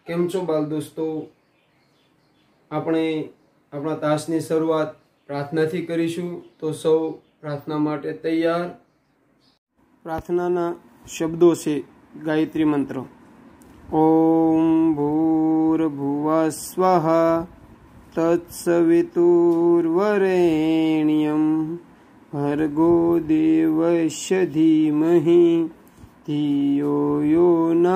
केम छो बाल दोस्तों। આપણે આપણા તાસની શરૂઆત પ્રાર્થનાથી કરીશું, તો સૌ પ્રાર્થના માટે તૈયાર। પ્રાર્થનાના શબ્દો છે ગાયત્રી મંત્ર। ઓમ ભૂર્ભુવઃ સ્વઃ તત્સવિતુર્વરેણ્યં ભર્ગો દેવસ્ય ધીમહિ ધિયો यो न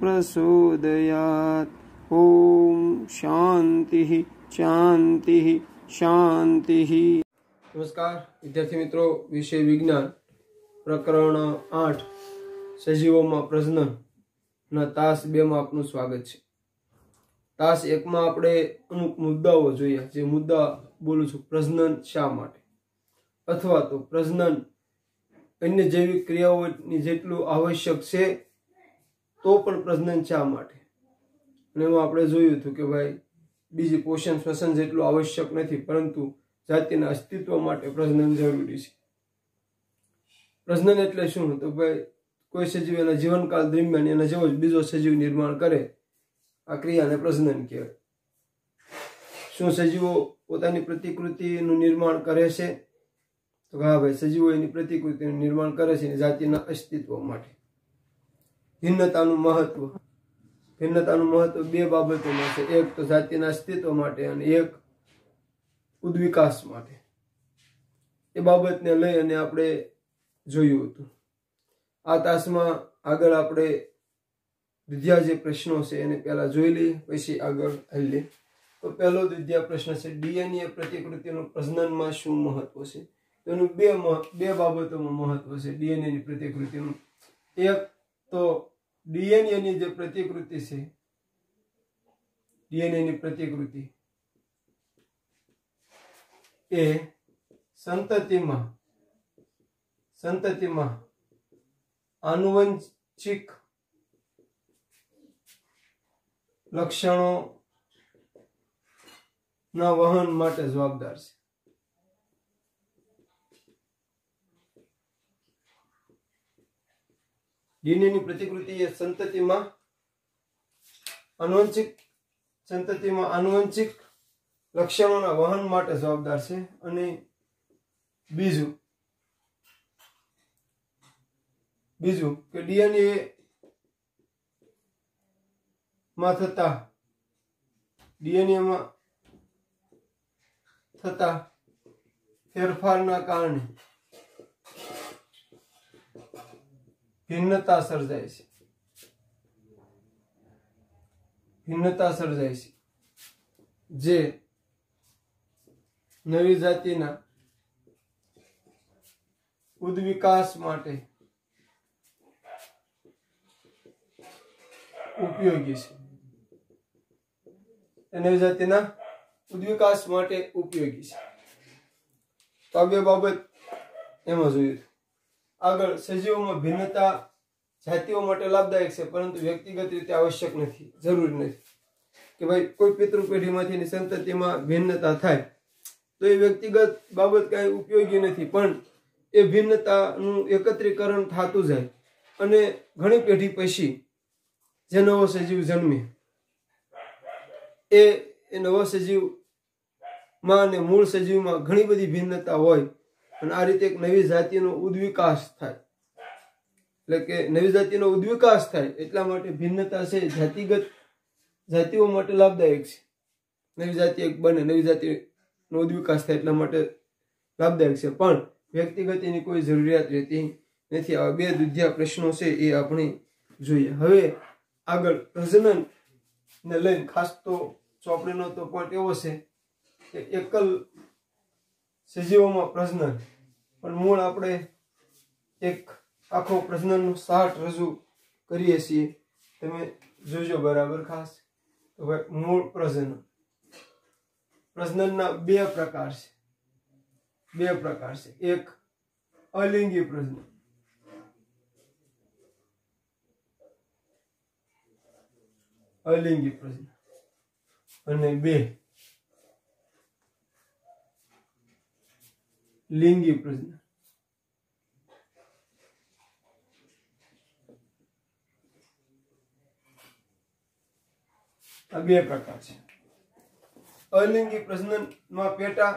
प्रचोदयात्। ओम शांति शांति शांति। नमस्कार विद्यार्थी मित्रों, विषय विज्ञान प्रकरण 8 सजीवों में प्रजनन ना तास 2 में आपनु स्वागत है। तास 1 में आपणे अमुक मुद्दाओ जोया। जे मुद्दा बोलू छुं, प्रजनन शा माटे अथवा तो प्रजनन अन्य जैविक क्रियाओनी जेटલું आवश्यक છે तो पण प्रजनन शा माटे। અને એમાં આપણે જોયું હતું કે ભાઈ બીજી પોષણ શ્વસન જેટલું આવશ્યક નથી, પરંતુ જાતિના અસ્તિત્વ માટે પ્રજનન જરૂરી છે। પ્રજનન એટલે શું? તો ભાઈ કોઈ સજીવ એના જીવનકાળ દરમિયાન એના જેવો જ બીજો સજીવ નિર્માણ કરે, આ ક્રિયાને પ્રજનન કહેવાય। શું સજીવો પોતાની પ્રતિકૃતિનું નિર્માણ કરે છે? તો હા ભાઈ, સજીવો એની પ્રતિકૃતિનું નિર્માણ કરે છે જાતિના અસ્તિત્વ માટે। ભિન્નતાનું મહત્વ। ભિન્નતાનું મહત્વ 2 બાબતોમાં છે। એક તો જાતિના અસ્તિત્વ માટે અને એક ઉદ્વિકાસ માટે। એ બાબતને લઈ અને આપણે જોયું હતું। આ તાસમાં આગળ આપણે દ્વિતીય જે પ્રશ્નો છે એને પહેલા જોઈ લઈએ, પછી આગળ હાલીએ। તો પહેલો દ્વિતીય પ્રશ્ન છે, ડીએનએ પ્રતિકૃતિનું પ્રજનનમાં શું મહત્વ છે? તેનું બે બાબતોમાં મહત્વ છે ડીએનએની પ્રતિકૃતિનું। એક તો ડીએનએની જે પ્રતિકૃતિ છે, ડીએનએની પ્રતિકૃતિ એ સંતતિમાં આનુવંશિક લક્ષણોના વહન માટે જવાબદાર છે। ડીએનએની પ્રતિકૃતિ એ સંતતિમાં આનુવંશિક લક્ષણોના વહન માટે જવાબદાર છે। અને બીજું કે ડીએનએ માં થતા ફેરફારના કારણે ભિન્નતા સર્જાય છે, જે નવી જાતિના ઉદ્વિકાસ માટે ઉપયોગી છે। નવી જાતિના ઉદ્વિકાસ માટે ઉપયોગી છે। તો આ 2 બાબત એમાં જોયું। આગળ સજીવોમાં ભિન્નતા જાતિઓ માટે લાભદાયક છે, પરંતુ વ્યક્તિગત રીતે આવશ્યક નથી, જરૂરી નથી કે ભાઈ કોઈ પિતૃ પેઢીમાંથી સંતતિમાં ભિન્નતા થાય તો એ વ્યક્તિગત બાબત કાંઈ ઉપયોગી નથી, પણ એ ભિન્નતાનું એકત્રીકરણ થતું જાય અને ઘણી પેઢી પછી જે નવો સજીવ જન્મે એ નવો સજીવમાં અને મૂળ સજીવમાં ઘણી બધી ભિન્નતા હોય અને આ રીતે એક નવી જાતિનો ઉદ્વિકાસ થાય। એટલે કે નવી જાતિનો ઉદ્વિકાસ થાય એટલા માટે ભિન્નતા છે જાતિઓ માટે લાભદાયક છે। નવી જાતિ એક બને, નવી જાતિનો ઉદ્વિકાસ થાય એટલા માટે લાભદાયક છે, પણ વ્યક્તિગત એની કોઈ જરૂરિયાત રહેતી નથી। આવા 2 દ્વિતીય પ્રશ્નો છે એ આપણે જોઈએ। હવે આગળ પ્રજનન ને લઈને ખાસ તો ચોપડીનો તો પોઈન્ટ એવો છે કે એકલ સજીવોમાં પ્રજનન, પણ મૂળ આપણે એક આખો પ્રજનનનો ચાર્ટ રજૂ કરીએ છીએ, તમે જોજો બરાબર ખાસ। તો ભાઈ મૂળ પ્રજનનના 2 પ્રકાર છે। એક અલિંગી પ્રજનન અને 2 લિંગી પ્રજનન। આ બે પ્રકાર છે. અલિંગી પ્રજનનમાં પેટા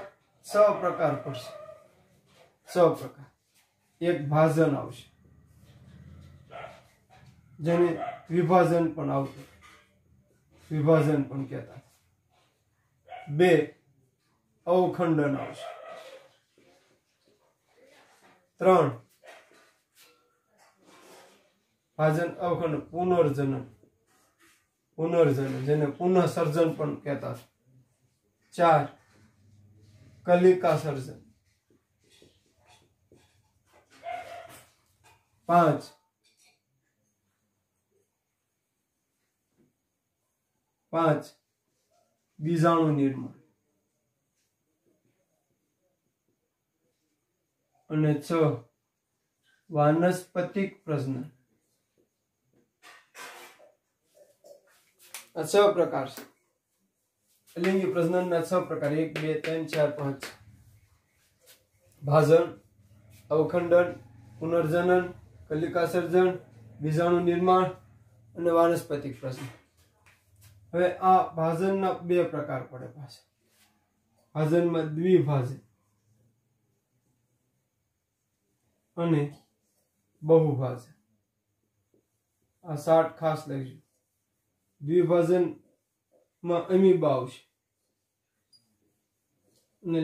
6 પ્રકાર પડશે. 6 પ્રકાર. એક ભાજન આવશે, જેને વિભાજન પણ આવતું, વિભાજન પણ કહેતા. 2 અવખંડન આવશે. 3 ભાજન અવખંડન પુનર્જનન, પુનર્જનન જેને પુનઃસર્જન પણ કહેતા. 4 કલિકા સર્જન. 5 બીજાણુ નિર્માણ. અને 6 વાનસ્પતિક પ્રજનન. આ 6 પ્રકાર છે. અલિંગી પ્રજનનના 6 પ્રકાર 1 2 3 4 5. ભાજન, અવખંડન, પુનર્જનન, કલિકા સર્જન, બીજાણુ નિર્માણ અને વાનસ્પતિક પ્રજનન. હવે આ ભાજનના 2 પ્રકાર પડે પાછા. ભાજનમાં દ્વિભાજન અને બહુભાજન. આ 60 ખાસ લઈશું. દ્વિભાજનમાં અમીબા આવશે અને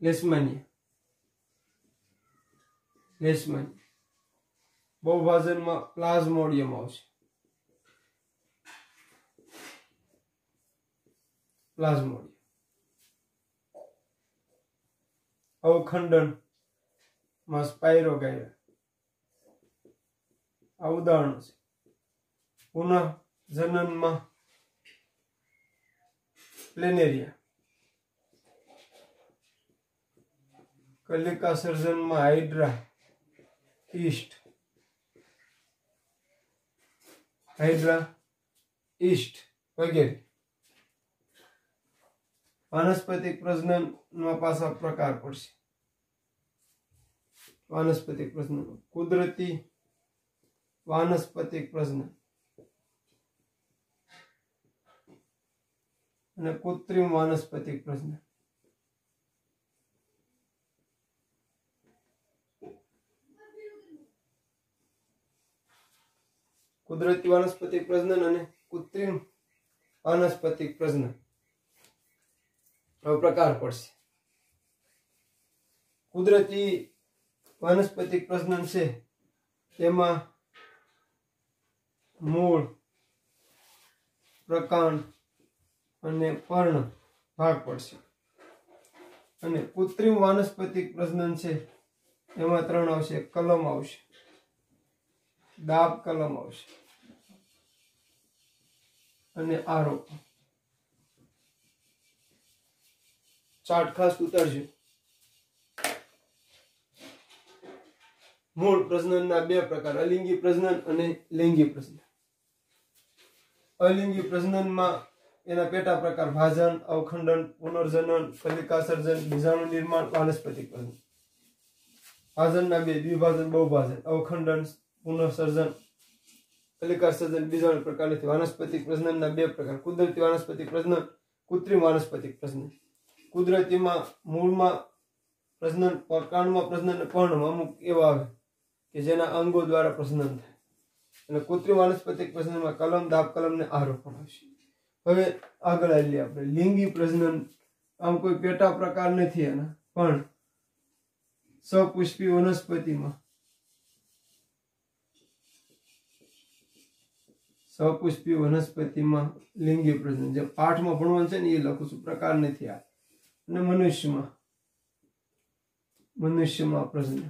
લેશમાનિયા. બહુભાજનમાં પ્લાઝ્મોડિયમ આવશે. પ્લાઝ્મોડિયમ. અવખંડન માં સ્પાઇરોગાયરા. આ ઉદાહરણો છે. પુનઃજનનમાં પ્લેનેરિયા. કલિકા સર્જનમાં હાઇડ્રા ઈસ્ટ વગેરે. વાનસ્પતિક પ્રજનનમાં પાછા પ્રકાર પડશે. વાનસ્પતિક પ્રજનન કુદરતી વાનસ્પતિક પ્રજનન અને કૃત્રિમ વાનસ્પતિક પ્રજનન. કુદરતી વાનસ્પતિક પ્રજનન અને કૃત્રિમ વાનસ્પતિક પ્રજનન પ્રકાર પડશે. કુદરતી વાનસ્પતિક પ્રજનન છે તેમાં મૂળ, પ્રકાંડ અને પર્ણ ભાગ પડશે. અને કૃત્રિમ વાનસ્પતિક પ્રજનન છે એમાં 3 આવશે. કલમ આવશે, દાબ કલમ આવશે અને આરોપ. ચાર્ટ ખાસ ઉતારજો. મૂળ પ્રજનનના 2 પ્રકાર અલિંગી પ્રજનન અને લિંગી પ્રજનન. અલિંગી પ્રજનનમાં એના પેટા પ્રકાર ભાજન, અવખંડન, પુનર્જનન, કલિકા સર્જન, બીજાણુ નિર્માણ, વાનસ્પતિક પ્રજનન. ભાજનના 2 દ્વિભાજન, બહુભાજન. અવખંડન, પુનઃસર્જન, કલિકા સર્જન, બીજાણુ પ્રકાર. વાનસ્પતિક પ્રજનનના 2 પ્રકાર કુદરતી વાનસ્પતિક પ્રજનન, કૃત્રિમ વાનસ્પતિક પ્રજનન. કુદરતીમાં મૂળમાં પ્રજનન, પ્રકાંડમાં પ્રજનન અને પર્ણમાં અમુક એવા આવે કે જેના અંગો દ્વારા પ્રજનન થાય. અને કૃત્રિમ વાનસ્પતિક પ્રજનનમાં કલમ, દાબ કલમ ને આરોપણ આવશે. હવે આગળ આવીએ આપણે. લિંગી પ્રજનન આમ કોઈ પેટા પ્રકાર નથી એના, પણ સપુષ્પી વનસ્પતિમાં લિંગી પ્રજનન જે પાઠમાં ભણવાનું છે ને એ લખું છું. પ્રકાર નથી આ. અને મનુષ્યમાં પ્રજનન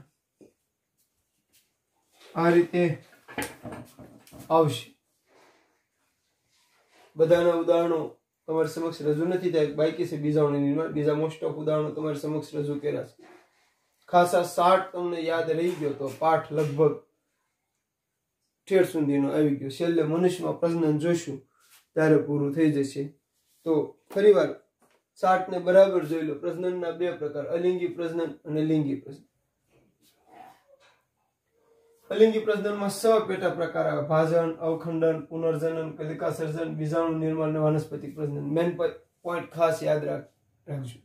આ રીતે આવશે. બધાના ઉદાહરણો તમારી સમક્ષ રજૂ નથી થાય. બાકી છે બીજાઓની નિર્માણ. બીજા મોસ્ટ ઓફ ઉદાહરણો તમારી સમક્ષ રજૂ કર્યા છે. ખાસા 60 તમને યાદ રહી ગયો તો પાઠ લગભગ ઠેર સુધીનો આવી ગયો. છેલ્લે મનુષ્યમાં પ્રજનન જોઈશું ત્યારે પૂરું થઈ જશે. તો ફરીવાર 60 ને બરાબર જોઈ લો. પ્રજનનના 2 પ્રકાર અલિંગી પ્રજનન અને લિંગી પ્રજનન. અલિંગી પ્રજનનમાં 6 પેટા પ્રકાર આવે: ભાજન, અવખંડન, પુનર્જનન, કલિકા સર્જન, બીજાણુ નિર્માણ અને વાનસ્પતિક પ્રજનન. મેન પોઈન્ટ ખાસ યાદ રાખજો.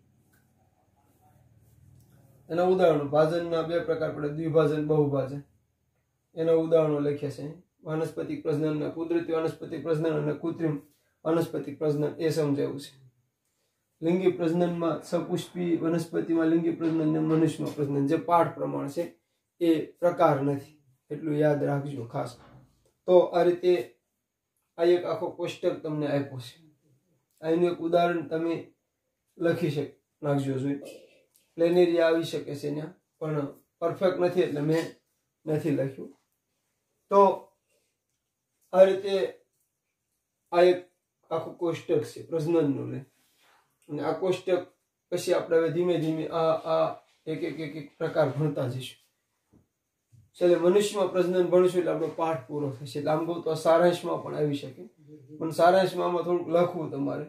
એના ઉદાહરણો: ભાજનના 2 પ્રકાર પડે: દ્વિભાજન, બહુભાજન. એના ઉદાહરણો લખ્યા છે. વાનસ્પતિક પ્રજનન, કુદરતી વાનસ્પતિક પ્રજનન અને કૃત્રિમ વાનસ્પતિક પ્રજનન એ સમજાવ્યું છે. લિંગી પ્રજનનમાં સપુષ્પી વનસ્પતિમાં લિંગી પ્રજનન અને મનુષ્યમાં પ્રજનન, જે પાઠ પ્રમાણ છે એ પ્રકાર નથી, એટલું યાદ રાખજો ખાસ. તો આ રીતે આ એક આખો કોષ્ટક તમને આપ્યો છે. આનું એક ઉદાહરણ તમે લખી નાખજો. જોઈએ પ્લેનેરિયા આવી શકે છે ત્યાં, પણ પરફેક્ટ નથી એટલે મેં નથી લખ્યું. તો આ રીતે આ એક આખું કોષ્ટક છે પ્રજનનનું લે. અને આ કોષ્ટક પછી આપણે હવે ધીમે ધીમે આ એક પ્રકાર ભણતા જઈશું. છેલ્લે મનુષ્યમાં પ્રજનન ભણશું એટલે આપણો પાઠ પૂરો થશે. એટલે આમ કહું તો સારાંશમાં પણ આવી શકે, પણ સારાંશમાં આમાં થોડુંક લખવું તમારે.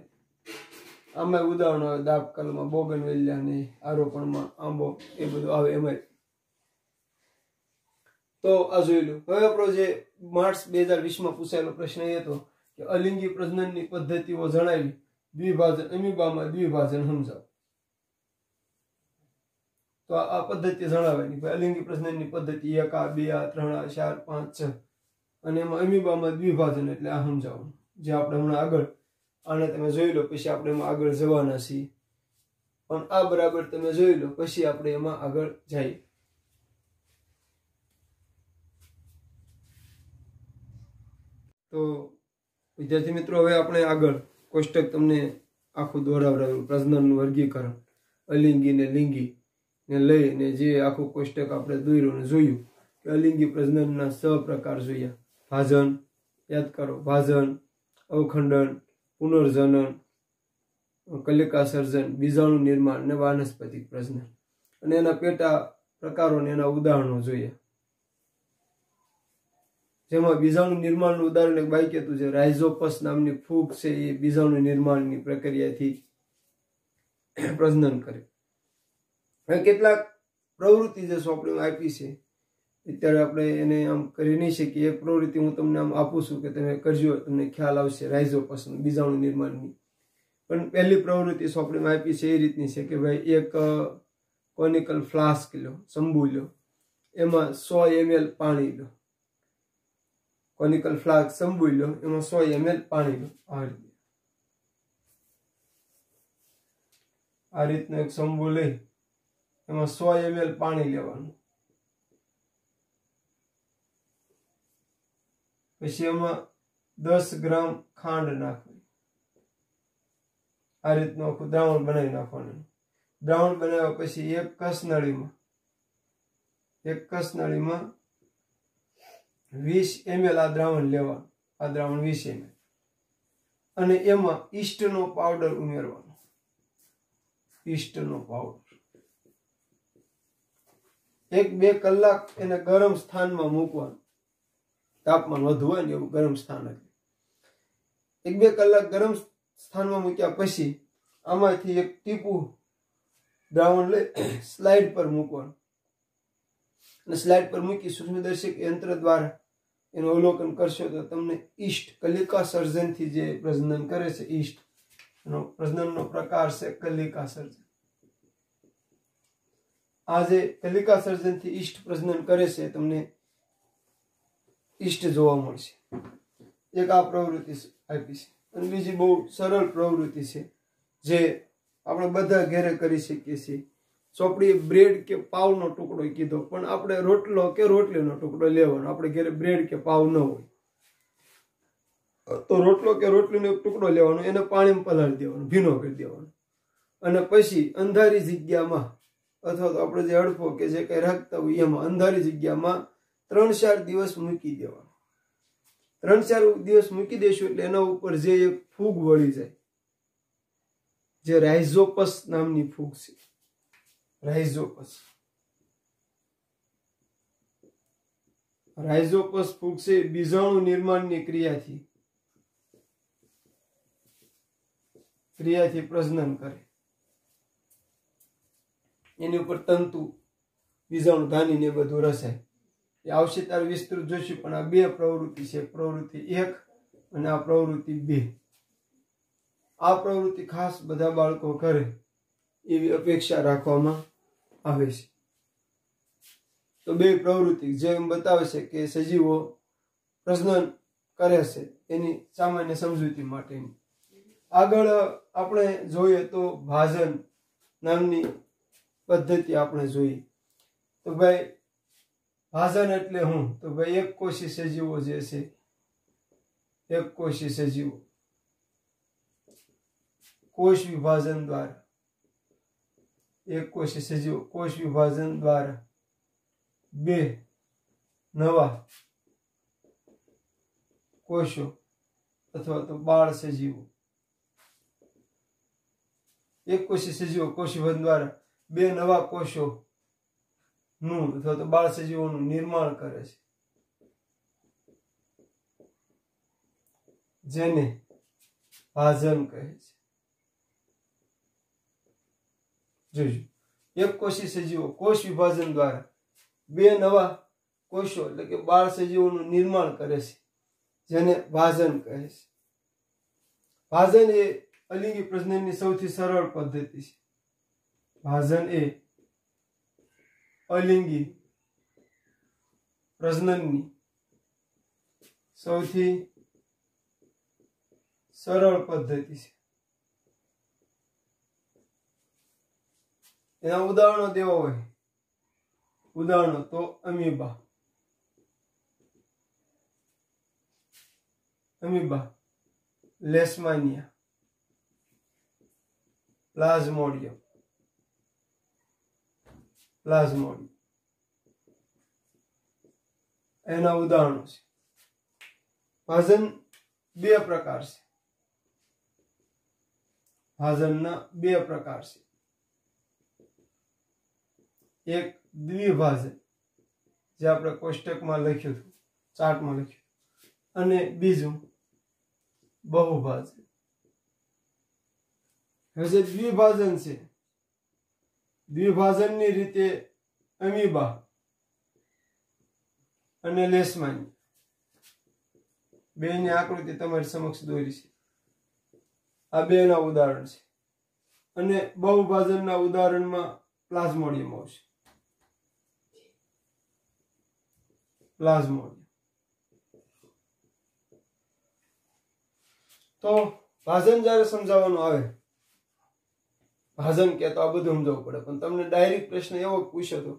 આમાં ઉદાહરણો આવે: દાબકલમાં બોગનવેલિયા ને આરોપણમાં આંબો, એ બધું આવે એમાં. તો આ જોઈ લો. હવે આપણો જે માર્ચ 2020માં પૂછાયેલો પ્રશ્ન એ હતો કે અલિંગી પ્રજનનની પદ્ધતિઓ જણાવી, દ્વિભાજન, અમીબામાં દ્વિભાજન સમજાવો. તો આ પદ્ધતિ જણાવવાની. અલિંગી પ્રજનનની પદ્ધતિ 1 આ 2 આ 3 આ 4 5 6, અને એમાં અમીબામાં દ્વિભાજન એટલે આ સમજાવવાનું, જે આપણે હમણાં આગળ આને તમે જોઈ લો, પછી આપણે એમાં આગળ જવાના છીએ. પણ આ બરાબર તમે જોઈ લો, પછી આપણે એમાં આગળ જઈએ. તો વિદ્યાર્થી મિત્રો, હવે આપણે આગળ કોષ્ટક તમને આખું દોરાવરાયું, પ્રજનનનું વર્ગીકરણ, અલિંગી ને લિંગી ને લઈને જે આખું કોષ્ટક આપણે દોર્યું ને જોયું કે અલિંગી પ્રજનનના 6 પ્રકાર જોયા: ભાજન, યાદ કરો, ભાજન, અવખંડન, પુનર્જનન, કલિકા સર્જન, બીજાણુ નિર્માણ અને વાનસ્પતિક પ્રજનન. અને એના પેટા પ્રકારોને એના ઉદાહરણો જોયા. જેમાં બીજાણુ નિર્માણનું ઉદાહરણ એક બાકી હતું, જે રાઇઝોપસ નામની ફૂગ છે, એ બીજાણુ નિર્માણની પ્રક્રિયાથી પ્રજનન કરે. હવે કેટલાક પ્રવૃત્તિ જે સોંપણીમાં આપી છે, અત્યારે આપણે એને આમ કરી નહીં શકીએ. એક પ્રવૃત્તિ હું તમને આમ આપું છું કે તમે કરજો, તમને ખ્યાલ આવશે રાઇઝોપસનું, બીજાણુ નિર્માણની. પણ પહેલી પ્રવૃત્તિ સોંપણીમાં આપી છે એ રીતની છે કે ભાઈ એક કોનિકલ ફ્લાસ્ક લો, શંભુ લો, એમાં 100 ml પાણી લો. કોનિકલ ફ્લાસ્ક શંભુ લો, એમાં 100 ml પાણી લો. આ રીતનો એક શંભુ લઈ એમાં 100 ml પાણી લેવાનું. પછી એમાં 10 ગ્રામ ખાંડ નાખવી. આ રીતનું આખું દ્રાવણ બનાવી નાખવાનું. દ્રાવણ બનાવ્યા પછી એક કસનળીમાં 20 ml આ દ્રાવણ લેવાનું. આ દ્રાવણ 20 ml, અને એમાં ઈસ્ટનો પાવડર ઉમેરવાનો. ઈસ્ટનો પાવડર 1-2 કલાક એને ગરમ સ્થાનમાં મૂકવાનું. તાપમાન વધુ હોય ને એવું ગરમ સ્થાન. 1-2 કલાક ગરમ સ્થાનમાં મૂક્યા પછી આમાંથી એક ટીપું દ્રાવણ લઈ સ્લાઇડ પર મૂકવાનું. અને સ્લાઇડ પર મૂકી સૂક્ષ્મદર્શક યંત્ર દ્વારા એનું અવલોકન કરશો તો તમને ઈસ્ટ, કલિકા સર્જનથી જે પ્રજનન કરે છે, ઈસ્ટ એનો પ્રજનનનો પ્રકાર છે કલિકા સર્જન. આ જે કલિકા સર્જનથી ઈસ્ટ પ્રજનન કરે છે, તમને ઈસ્ટ જોવા મળશે. એક આ પ્રવૃત્તિ આપી છે. અને બીજી બહુ સરળ પ્રવૃત્તિ છે જે આપણે બધા ઘરે કરી શકીએ છીએ. ચોપડી બ્રેડ કે પાવનો ટુકડો કીધો, પણ આપણે રોટલો કે રોટલીનો ટુકડો લેવાનો. આપણે ઘરે બ્રેડ કે પાવ ન હોય તો રોટલો કે રોટલીનો એક ટુકડો લેવાનો, એને પાણીમાં પલાળી દેવાનો, ભીનો કરી દેવાનો. અને પછી અંધારી જગ્યામાં, અથવા તો આપણે જે હડફો કે જે કઈ રાખતા હોય એમાં અંધારી જગ્યામાં 3-4 દિવસ મૂકી દેવાનો. 3-4 દિવસ મૂકી દેશું એટલે એના ઉપર જે એક ફૂગ વળી જાય, જે રાઇઝોપસ નામની ફૂગ છે. રાઇઝોપસ ફૂગ છે, બીજાણુ નિર્માણની ક્રિયાથી પ્રજનન કરે. એની ઉપર તંતુ, બીજાણુ ધાની ને બધું રસાય. એ આવશે ત્યારે વિસ્તૃત જોઈશું, પણ આ બે પ્રવૃત્તિ છે, પ્રવૃત્તિ 1 અને આ પ્રવૃત્તિ 2. આ પ્રવૃત્તિ ખાસ બધા બાળકો કરે એવી અપેક્ષા રાખવામાં આવે છે. તો બે પ્રવૃત્તિ જેમ બતાવે છે કે સજીવો પ્રજનન કરે છે એની સામાન્ય સમજૂતી માટેની. આગળ આપણે જોઈએ તો ભાજન નામની પદ્ધતિ આપણે જોઈએ. તો ભાઈ ભાજન એટલે શું? તો ભાઈ એક કોષી સજીવો જે છે, એક કોષી સજીવો કોષ વિભાજન દ્વારા, એક કોષી સજીવો કોષ વિભાજન દ્વારા બે નવા કોષો અથવા તો બાળ સજીવો, એક કોષી સજીવો કોષ વિભાજન દ્વારા બે નવા કોષો નું અથવા તો બાળ સજીવોનું નિર્માણ કરે છે, જેને ભાજન કહે છે. જોજો, એક કોષી સજીવો કોષ વિભાજન દ્વારા બે નવા કોષો એટલે કે બાળ સજીવોનું નિર્માણ કરે છે, જેને ભાજન કહે છે. ભાજન એ અલિંગી પ્રજનનની સૌથી સરળ પદ્ધતિ છે. ભાજન એ અલિંગી પ્રજનનની સૌથી સરળ પદ્ધતિ છે. એના ઉદાહરણો દેવા હોય, ઉદાહરણો તો અમીબા, લેશમાનિયા, પ્લાઝ્મોડિયમ, એના ઉદાહરણો છે. ભાજન બે પ્રકાર છે. ભાજનના બે પ્રકાર છે. એક દ્વિભાજન, જે આપણે કોષ્ટકમાં લખ્યું હતું, ચાર્ટમાં લખ્યું, અને બીજું બહુભાજન. હવે જે દ્વિભાજન છે, દ્વિભાજનની રીતે અમીબા અને લેશમાની બેની આકૃતિ તમારી સમક્ષ દોરી છે. આ બેના ઉદાહરણ છે. અને બહુભાજનના ઉદાહરણમાં પ્લાઝ્મોડિયમ આવશે. પ્લાઝ્મોડિયમ. તો ભાજન જ્યારે સમજાવવાનું આવે, ભાજન કે તો આ બધું સમજાવવું પડે, પણ તમને ડાયરેક્ટ પ્રશ્ન એવો પૂછ્યો હતો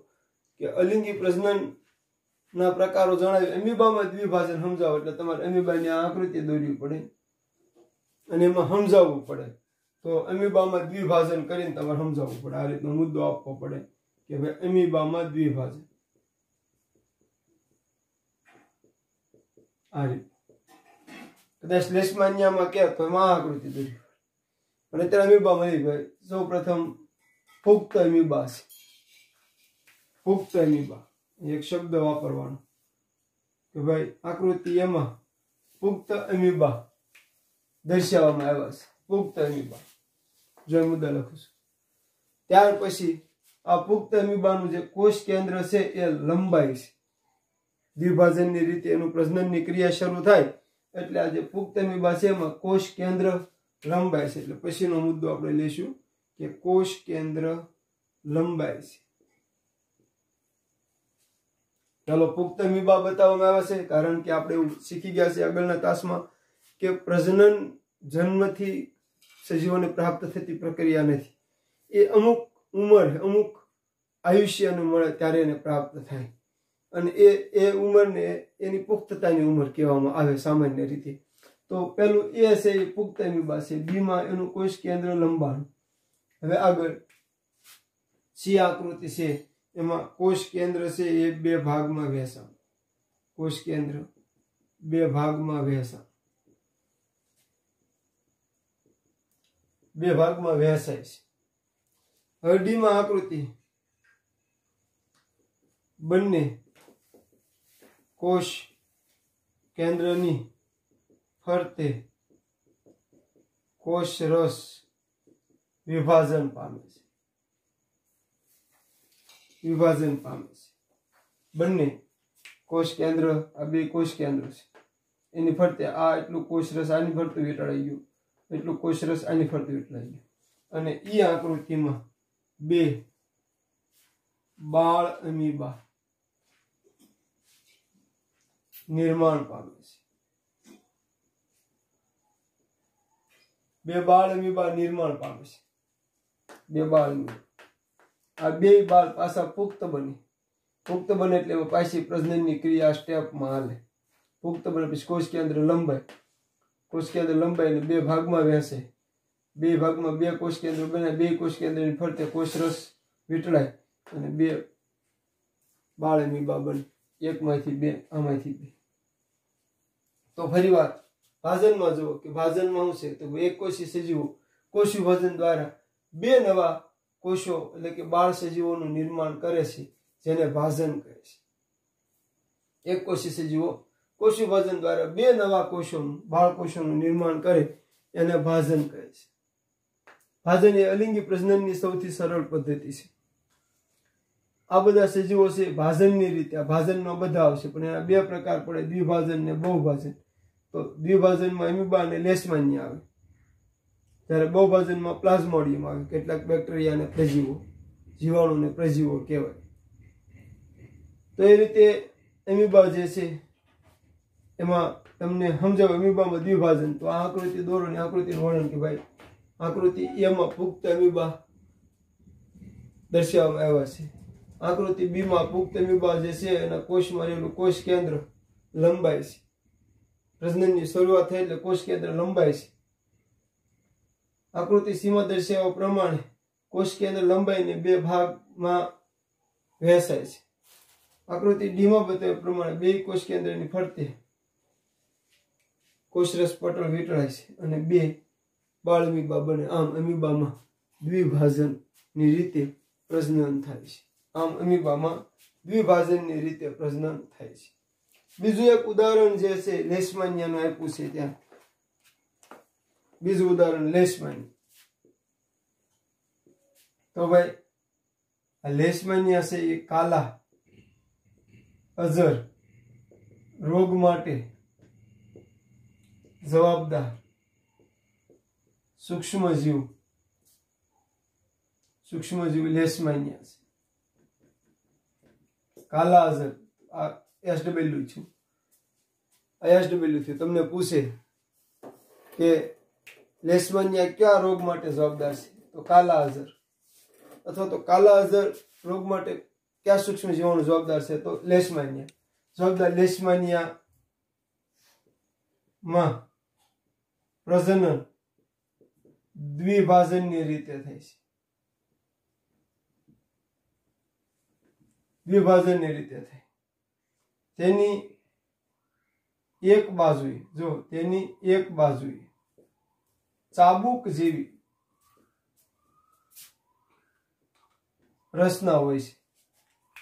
કે અલિંગી પ્રજનન ના પ્રકારો જણાવી, અમીબામાં દ્વિભાજન સમજાવો એટલે તમારે અમીબાની આકૃતિ દોરવી પડે અને એમાં સમજાવવું પડે. તો અમીબામાં દ્વિભાજન કરીને તમારે સમજાવવું પડે. આ રીતનો મુદ્દો આપવો પડે કે ભાઈ અમીબામાં દ્વિભાજન આ રીતે. કદાચ લેશમાનિયામાં કે તો એમાં આકૃતિ દોરવી. અને અત્યારે અમીબામાં એ ભાઈ સૌ પ્રથમ પુખ્ત અમીબા છે. પુખ્ત અમીબા એક શબ્દ વાપરવાનો કે ભાઈ આકૃતિ એમાં પુખ્ત અમીબા દર્શાવવામાં આવ્યા છે. પુખ્ત અમીબા જો મુદ્દા લખું છું. ત્યાર પછી આ પુખ્ત અમીબાનું જે કોષ કેન્દ્ર છે એ લંબાય છે. દ્વિભાજનની રીતે એનું પ્રજનનની ક્રિયા શરૂ થાય એટલે આ જે પુખ્ત અમીબા છે એમાં કોષ કેન્દ્ર લંબાય છે. એટલે પછીનો મુદ્દો આપણે લઈશું કે કોષ કેન્દ્ર લંબાય છે. ચાલો, પુખ્ત અમીબા બતાવવામાં આવે છે કારણ કે આપણે એવું શીખી ગયા છે આગળના તાસમાં કે પ્રજનન જન્મથી સજીવોને પ્રાપ્ત થતી પ્રક્રિયા નથી. એ અમુક ઉંમર, અમુક આયુષ્યને મળે ત્યારે એને પ્રાપ્ત થાય. અને એ ઉંમરને એની પુખ્તતાની ઉંમર કહેવામાં આવે સામાન્ય રીતે. તો પેલું એ છે એ પુખ્ત અમીબા છે. બીમાં એનું કોષ કેન્દ્ર લંબાણું. હવે આગળ સી આકૃતિ છે એમાં કોષ કેન્દ્ર છે એ બે ભાગમાં વહેંચાણ. કોષ કેન્દ્ર બે ભાગમાં વહેંચાણ. બે ભાગમાં વહેંચાય છે. હવે ડીમાં આકૃતિ બંને કોષ કેન્દ્રની ફરતે કોષ રસ વિભાજન પામે છે. વિભાજન પામે છે. બંને કોષ કેન્દ્ર, આ બે કોષ કેન્દ્ર છે, એની ફરતે આ એટલું કોષરસ આની ફરતું વીંટળાઈ ગયું, એટલું કોષરસ આની ફરતું વીંટળાઈ ગયું, અને ઈ આકૃતિમાં બે બાળ અમીબા નિર્માણ પામે છે. બે બાળ અમીબા નિર્માણ પામે છે. બે બાળ અમીબા, આ બે બાળ પાછા પુખ્ત બની, પુખ્ત બને એટલે પાછી પ્રજનનની ક્રિયા સ્ટેપમાં હાલે. પુખ્ત બને પછી કોષ કેન્દ્ર લંબાય, કોષ કેન્દ્ર લંબાઈને બે ભાગમાં વહેંચે, બે ભાગમાં બે કોષ કેન્દ્ર બને, બે કોષ કેન્દ્રની ફરતે કોષરસ વીંટળાય અને બે બાળ અમીબા બને, એકમાંથી બે, આમાંથી બે. તો ફરી વાર ભાજનમાં જુઓ કે ભાજનમાં શું છે, તો એક કોષી સજીવો કોષ વિભાજન દ્વારા બે નવા કોષો એટલે કે બાળ સજીવોનું નિર્માણ કરે છે, જેને ભાજન કહે છે. એક કોષી સજીવો કોષ વિભાજન દ્વારા બે નવા કોષોનું, બાળ કોષોનું નિર્માણ કરે એને ભાજન કહે છે. ભાજન એ અલિંગી પ્રજનનની સૌથી સરળ પદ્ધતિ છે. આ બધા સજીવો છે ભાજનની રીતે, આ ભાજનમાં બધા આવશે, પણ એના બે પ્રકાર પડે, દ્વિભાજન ને બહુભાજન. તો દ્વિભાજનમાં એમીબા અને લેશમાનિયા આવે, જ્યારે બહુભાજનમાં પ્લાઝ્મોડિયમ આવે. કેટલાક બેક્ટેરિયા અને પ્રજીવો, જીવાણુ ને પ્રજીવો કહેવાય. તો એ રીતે એમીબા જે છે એમાં તમને સમજાવ, એમીબામાં દ્વિભાજન. તો આ આકૃતિ દોરો ને આકૃતિનું વર્ણન કે ભાઈ આકૃતિ એમાં પુખ્ત એમીબા દર્શાવવામાં આવ્યા છે. આકૃતિ બી માં પુખ્ત એમીબા જે છે એના કોષમાં રહેલું કોષ કેન્દ્ર લંબાય છે. પ્રજનનની શરૂઆત થાય એટલે કોષ કેન્દ્ર લંબાય છે. આકૃતિ સીમા દર્શાવ્યા પ્રમાણે કોષ કેન્દ્ર લંબાઈને બે ભાગમાં વહેંચાય છે. આકૃતિ ડી માં બતાવ્યા પ્રમાણે બે કોષ કેન્દ્રની ફરતે કોષરસ પટલ વીંટળાય છે અને બે બાળ અમીબા બને. આમ અમીબામાં દ્વિભાજનની રીતે પ્રજનન થાય છે. આમ અમીબામાં દ્વિભાજનની રીતે પ્રજનન થાય છે. બીજું એક ઉદાહરણ જે છે લેશમાનિયાનું આપ્યું છે ત્યાં. બીજું ઉદાહરણ લેશમાનિયા. તો ભાઈ આ લેશમાનિયા છે એ કાલા અજર રોગ માટે જવાબદાર સૂક્ષ્મજીવ લેશમાનિયા છે. કાલા અજર આ SW છું, SW થી તમને પૂછે કે લેશમાનિયા કયા રોગ માટે જવાબદાર છે, તો કાલા અજર. અથવા તો કાલા અજર રોગ માટે કયા સૂક્ષ્મ જીવાણુ જવાબદાર છે, તો લેશમાનિયા જવાબદાર. લેશમાનિયા માં પ્રજનન દ્વિભાજનની રીતે થાય છે. દ્વિભાજનની રીતે થાય. તેની એક બાજુએ, જો તેની એક બાજુએ ચાબુક જેવી રચના હોય છે.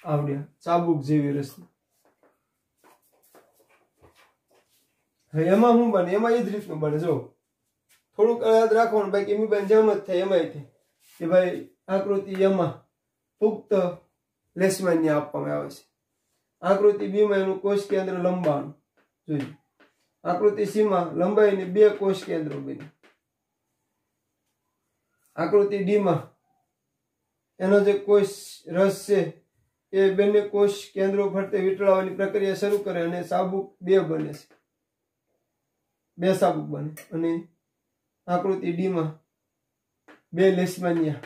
આવડ્યા ચાબુક જેવી રચના. એમાં શું બને, એમાં એ જ રીતનું બને. જો થોડુંક યાદ રાખવાનું ભાઈ, એમીબાની જેમ જ થાય. એમાં કે ભાઈ આકૃતિ એમાં પુખ્ત લેશમાનિયા આપવામાં આવે છે. આકૃતિ બી માં એનું કોષ કેન્દ્ર લંબાણું જોઈએ. આકૃતિ સી માં લંબાઈને બે કોષ કેન્દ્રો બને. આકૃતિ ડી માં એનો જે કોષ રસ છે એ બંને કોષ કેન્દ્રો ફરતે વીંટળાવવાની પ્રક્રિયા શરૂ કરે અને ચાબુક બે બને છે. બે ચાબુક બને. અને આકૃતિ ડી માં બે લેશમાનિયા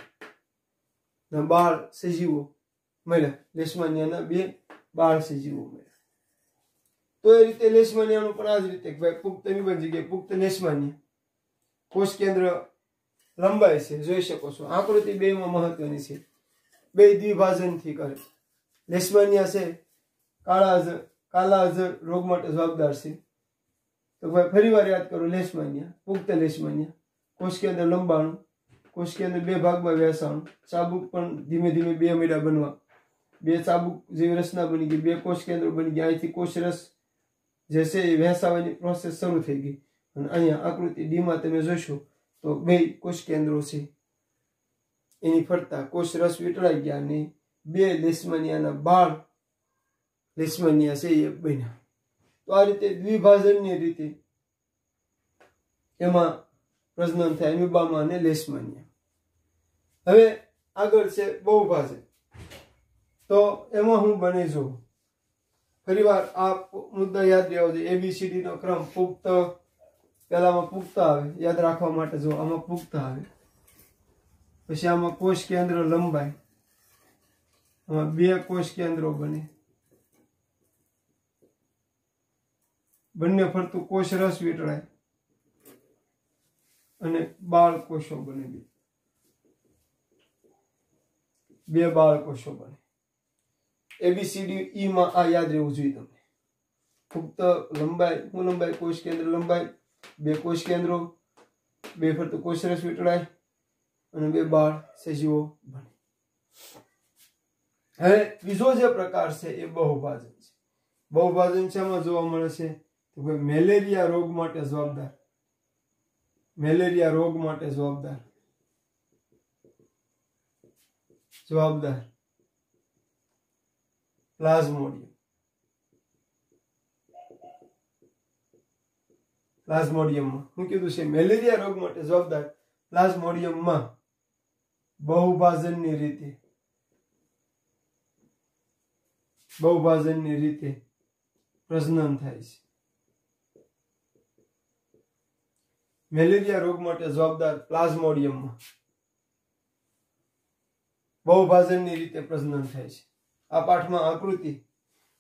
બાળ સજીવો મળ્યા. લેશમાનિયાના બે બાળ સજીવો મળ્યા. તો એ રીતે લેશમાનિયાનું પણ આ જ રીતે ભાઈ પુખ્ત એમીબા જગ્યાએ પુખ્ત લેશમાનિયા કોષ કેન્દ્ર લંબાય છે, જોઈ શકો છો. આકૃતિ બે માં મહત્વની છે, બે દ્વિભાજનથી કરે. લેશમાનિયા છે કાલા અજર રોગ માટે જવાબદાર છે. તો ભાઈ ફરી વાર યાદ કરો, લેશમાનિયા પુખ્ત લેશમાનિયા કોષ કેન્દ્ર લંબાણું, કોષ કેન્દ્ર બે ભાગમાં વહેંચાણું, ચાબુક પણ ધીમે ધીમે બે મેળા બનવા, બે ચાબુક જેવી રચના બની ગઈ, બે કોષ કેન્દ્રો બની ગયા. અહીંથી કોષરસ જે છે એ વહેંચાવાની પ્રોસેસ શરૂ થઈ ગઈ. અને અહીંયા આકૃતિ ડી માં તમે જોશો તો બે કોષ કેન્દ્રો છે એની ફરતા કોષરસ વીંટળાઈ ગયા અને બે લેશમાનિયાના બાળ લેશમાનિયા છે એ બન્યા. તો આ રીતે દ્વિભાજનની રીતે એમાં પ્રજનન થાય એમીબામાં અને લેશમાનિયા. હવે આગળ છે બહુભાજન. તો એમાં હું બને જો ફરીવાર આ મુદ્દા યાદ રહેવો જોઈએ. ABCD નો ક્રમ પુખ્ત, પહેલામાં પુખ્ત આવે, યાદ રાખવા માટે જો આમાં પુખ્ત આવે, પછી આમાં કોષ કેન્દ્ર લંબાઈ, આમાં 2 કોષ કેન્દ્રો બને, બંને ફરતું કોષ રસ વીંટળાય અને બાળ કોષો બને, 2 બાળ કોષો બને. ABCD E માં આ યાદ રહેવું જોઈએ તમને. પુખ્ત લંબાઈ, હું લંબાઈ, કોષ કેન્દ્ર લંબાઈ, 2 કોષ કેન્દ્રો, 2 ફરતું કોષ રસ વીંટળાય અને 2 બાળ સજીવો બને. હવે બીજો જે પ્રકાર છે એ બહુભાજન છે. બહુભાજન શેમાં જોવા મળે છે? તો ભાઈ મેલેરિયા રોગ માટે જવાબદાર, મેલેરિયા રોગ માટે જવાબદાર પ્લાઝ્મોડિયમ, પ્લાઝ્મોડિયમમાં હું કીધું છે મેલેરિયા રોગ માટે જવાબદાર પ્લાઝ્મોડિયમમાં બહુભાજનની રીતે પ્રજનન થાય છે. મેલેરિયા રોગ માટે જવાબદાર પ્લાઝ્મોડિયમમાં બહુભાજનની રીતે પ્રજનન થાય છે. આ પાઠમાં આકૃતિ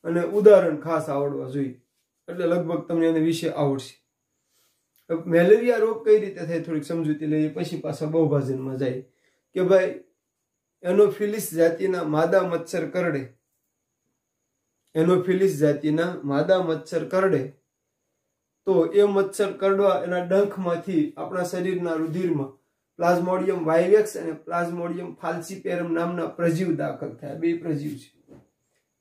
અને ઉદાહરણ ખાસ આવડવા જોઈએ, એટલે લગભગ તમને એના વિશે આવડશે. મેલેરિયા રોગ કઈ રીતે થાય થોડીક સમજૂતી લઈએ, પછી પાછા બહુભાજનમાં જાય. કે ભાઈ એનોફિલિસ જાતિના માદા મચ્છર કરડે, એનોફિલિસ જાતિના માદા મચ્છર કરડે તો એ મચ્છર કરડવા એના ડંખમાંથી આપણા શરીરના રુધિરમાં પ્લાઝ્મોડિયમ વાઇવેક્સ અને પ્લાઝ્મોડિયમ ફાલ્સિપેરમ નામના પ્રજીવ દાખલ થાય. 2 પ્રજીવ છે,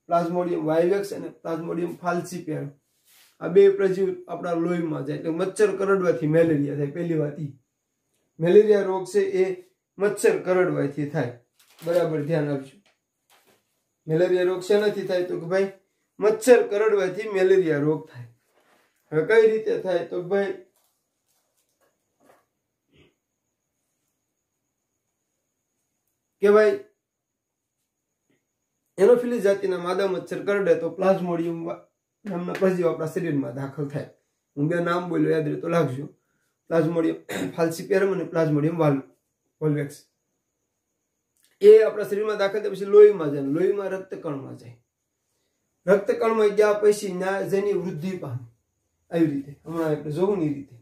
પ્લાઝ્મોડિયમ વાઇવેક્સ અને પ્લાઝ્મોડિયમ ફાલ્સિપેરમ. આ 2 પ્રજીવ આપણા લોહીમાં જાય એટલે મચ્છર કરડવાથી મેલેરિયા થાય. પહેલી વાત ઈ, મેલેરિયા રોગ છે એ મચ્છર કરડવાથી થાય. બરાબર ધ્યાન આપજો. મેલેરિયા રોગ શેનાથી થાય? તો કે ભાઈ મચ્છર કરડવાથી મેલેરિયા રોગ થાય. હવે કઈ રીતે થાય? તો ભાઈ કે ભાઈ એનોફિલિસ જાતિના માદા મચ્છર કરડે તો પ્લાઝ્મોડિયમ નામના પ્રજીવ આપણા શરીરમાં દાખલ થાય. હું 2 નામ બોલ્યો, યાદ રહે તો લાગજો. પ્લાઝ્મોડિયમ ફાલ્સિપેરમ અને પ્લાઝ્મોડિયમ વાલ્વેક્સ. એ આપણા શરીરમાં દાખલ થાય પછી લોહીમાં જાય, લોહીમાં રક્તકણમાં જાય, રક્તકણમાં ગયા પછી જેની વૃદ્ધિ પામે. આવી રીતે હમણાં આપણે જોવું ની રીતે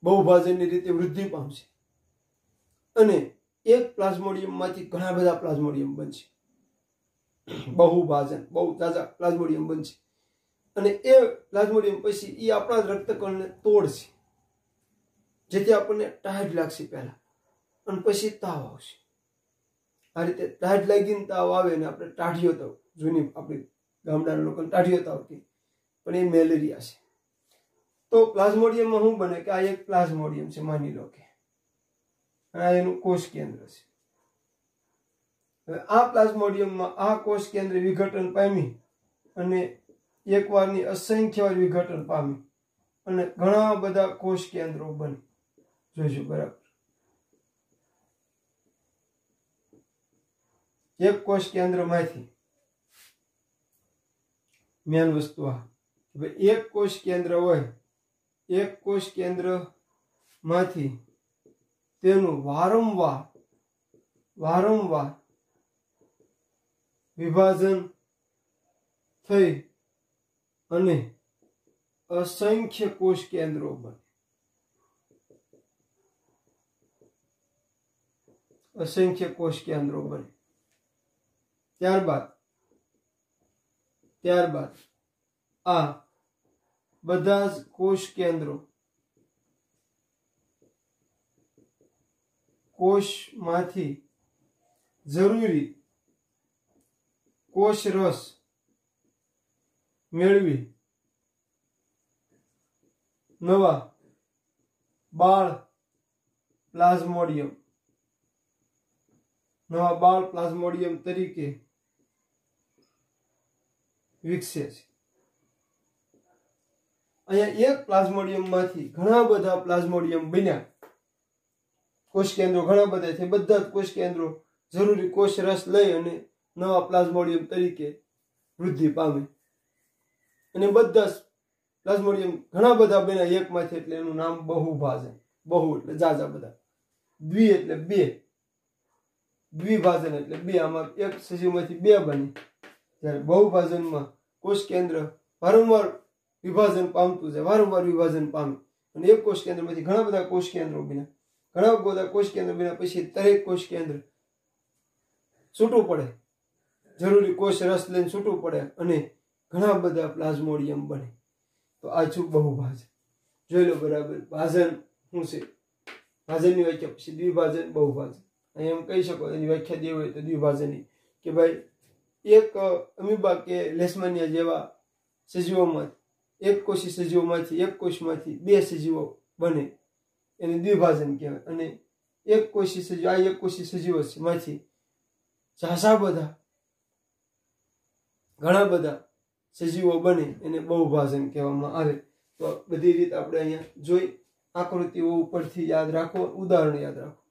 બહુભાજનની રીતે વૃદ્ધિ પામશે અને એક પ્લાઝ્મોડિયમ માંથી ઘણા બધા પ્લાઝ્મોડિયમ બનશે. બહુભાજન, બહુ તાજા પ્લાઝ્મોડિયમ બનશે અને એ પ્લાઝ્મોડિયમ પછી એ આપણા રક્તકણને તોડશે, જેથી આપણને ટાઢ લાગશે પહેલા અને પછી તાવ આવશે. આ રીતે ટાઢ લાગીને તાવ આવે ને આપણે ટાઢિયો તાવ, જૂની આપણી ગામડાના લોકોને ટાઢિયો તાવ કે, પણ એ મેલેરિયા છે. તો પ્લાઝ્મોડિયમમાં શું બને કે આ એક પ્લાઝ્મોડિયમ છે માની લો કે, આ એનું કોષ કેન્દ્ર છે. હવે આ પ્લાઝ્મોડિયમમાં આ કોષ કેન્દ્ર વિઘટન પામી અને એકવારની અસંખ્ય વાર વિઘટન પામી અને ઘણા બધા કોષ કેન્દ્રો બને. જોઈજો બરાબર. એક કોષ કેન્દ્રમાંથી મેન વસ્તુ આ, એક કોષ કેન્દ્ર હોય, એક કોષ કેન્દ્રમાંથી તેનું વારંવાર વિભાજન થઈ અને અસંખ્ય કોષ કેન્દ્રો બને. અસંખ્ય કોષ કેન્દ્રો બને. ત્યારબાદ આ બધા જ કોષ કેન્દ્રો કોષમાંથી જરૂરી કોષ રસ મેળવી નવા બાળ પ્લાઝ્મોડિયમ તરીકે વિકસે છે. અહીંયા એક પ્લાઝ્મોડિયમમાંથી ઘણા બધા પ્લાઝ્મોડિયમ બન્યા. કોષ કેન્દ્રો ઘણા બધા છે. બધા જ કોષ કેન્દ્રો જરૂરી કોષ રસ લઈ અને નવા પ્લાઝ્મોડિયમ તરીકે વૃદ્ધિ પામે. અને બધા પ્લાઝ્મોડિયમ ઘણા બધા બન્યા એકમાંથી, એટલે એનું નામ બહુભાજન. બહુ એટલે જાજા બધા, દ્વિ એટલે બે, દ્વિભાજન એટલે બે. આમાં એક સજીવમાંથી બે બને. જ્યારે બહુભાજનમાં કોષ કેન્દ્ર વારંવાર વિભાજન પામતું જાય, વારંવાર વિભાજન પામે. અને એક કોષ કેન્દ્રમાંથી ઘણા બધા કોષ કેન્દ્રો બન્યા. ઘણા બધા કોષ કેન્દ્ર બન્યા પછી દરેક કોષ કેન્દ્ર છૂટું પડે, જરૂરી કોષ રસ લઈને છૂટું પડે અને ઘણા બધા પ્લાઝ્મોડિયમ બને. તો આ છું બહુભાજન. જોઈ લો બરાબર ભાજન શું છે. ભાજનની વ્યાખ્યા પછી દ્વિભાજન, બહુભાજન. અહીં એમ કહી શકો એની વ્યાખ્યા દેવી હોય તો દ્વિભાજનની, કે ભાઈ એક અમીબા કે લેશમાનિયા જેવા સજીવોમાં, એક કોષી સજીવોમાંથી એક કોષમાંથી બે સજીવો બને, એને દ્વિભાજન કહેવાય. અને એક કોષી સજીવ, આ એક કોષી સજીવો માંથી ઝાઝા બધા ઘણા બધા સજીવો બને, એને બહુભાજન કહેવામાં આવે. તો બધી રીતે આપણે અહીંયા જોઈ. આકૃતિઓ ઉપરથી યાદ રાખો, ઉદાહરણ યાદ રાખો.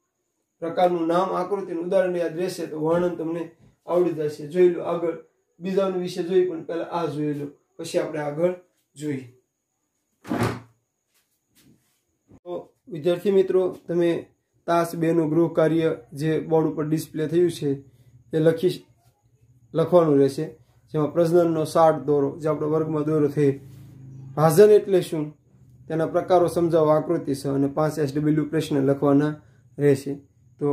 પ્રકારનું નામ, આકૃતિનું ઉદાહરણ યાદ રહેશે તો વર્ણન તમને આવડી જશે. જોઈ લો આગળ બીજાનું વિશે જોઈ, પણ પહેલા આ જોઈ લો, પછી આપણે આગળ જોઈએ. તો વિદ્યાર્થી મિત્રો, તમે તાસ 2 નું ગૃહ કાર્ય જે બોર્ડ ઉપર ડિસ્પ્લે થયું છે એ લખવાનું રહેશે. જેમાં પ્રજનનનો સાટ દોરો, જે આપણે વર્ગમાં દોરો થઈ. ભાજન એટલે શું, તેના પ્રકારો સમજાવવા આકૃતિ છે, અને 5 SW પ્રશ્ન લખવાના રહેશે. તો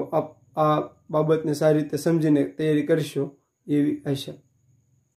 આ બાબતને સારી રીતે સમજીને તૈયારી કરશો એવી આશા.